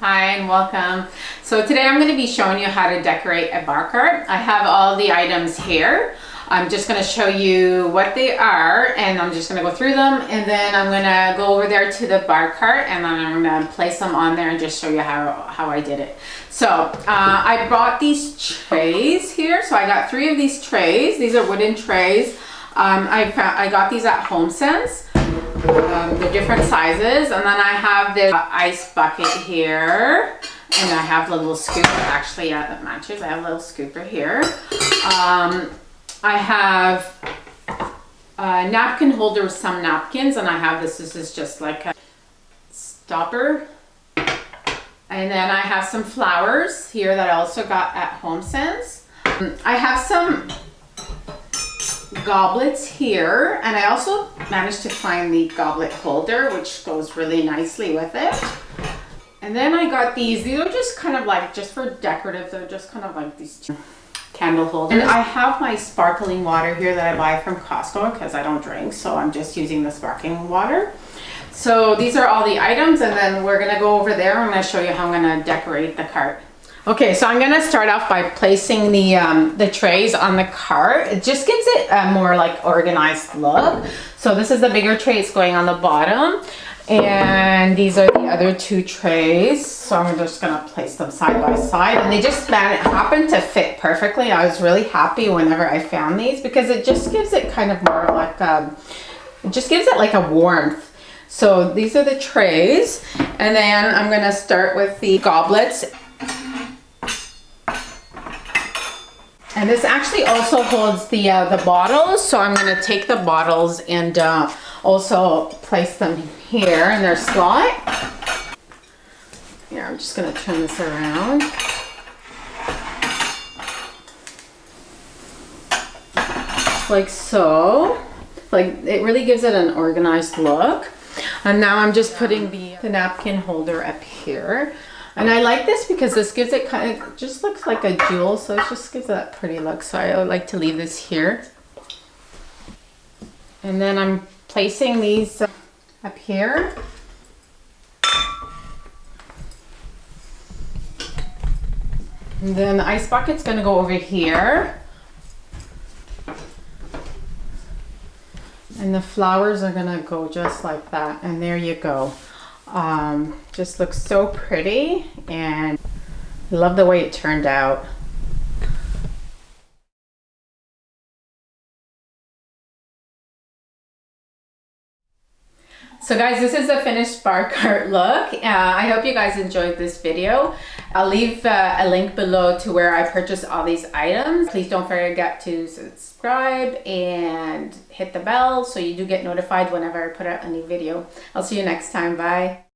Hi and welcome. So today I'm going to be showing you how to decorate a bar cart. I have all the items here. I'm just going to show you what they are and I'm just going to go through them, and then I'm going to go over there to the bar cart and then I'm going to place them on there and just show you how I did it. So I bought these trays here. So I got 3 of these trays. These are wooden trays. I got these at HomeSense. The different sizes, and then I have this ice bucket here, and I have the little scooper. Actually, yeah, that matches. I have a little scooper here. I have a napkin holder with some napkins, and I have this is just like a stopper. And then I have some flowers here that I also got at HomeSense. I have some goblets here, and I also managed to find the goblet holder, which goes really nicely with it. And then I got these are just kind of like just for decorative. They're just kind of like these candle holders. And I have my sparkling water here that I buy from Costco because I don't drink, so I'm just using the sparkling water. So these are all the items, and then we're gonna go over there. I'm gonna show you how I'm gonna decorate the cart. Okay, so I'm gonna start off by placing the trays on the cart. It just gives it a more like organized look. So this is the bigger tray, it's going on the bottom. And these are the other 2 trays. So I'm just gonna place them side by side. And they just happened to fit perfectly. I was really happy whenever I found these because it just gives it kind of more like it just gives it like a warmth. So these are the trays. And then I'm gonna start with the goblets. And this actually also holds the bottles, so I'm going to take the bottles and also place them here in their slot. Here, I'm just going to turn this around. Like so. Like, it really gives it an organized look. And now I'm just putting the napkin holder up here. And I like this because this gives it kind of, just looks like a jewel, so it just gives it that pretty look. So I would like to leave this here. And then I'm placing these up here. And then the ice bucket's gonna go over here. And the flowers are gonna go just like that. And there you go. Just looks so pretty, and I love the way it turned out. So guys, this is the finished bar cart look. I hope you guys enjoyed this video. I'll leave a link below to where I purchased all these items. Please don't forget to subscribe and hit the bell so you do get notified whenever I put out a new video. I'll see you next time. Bye.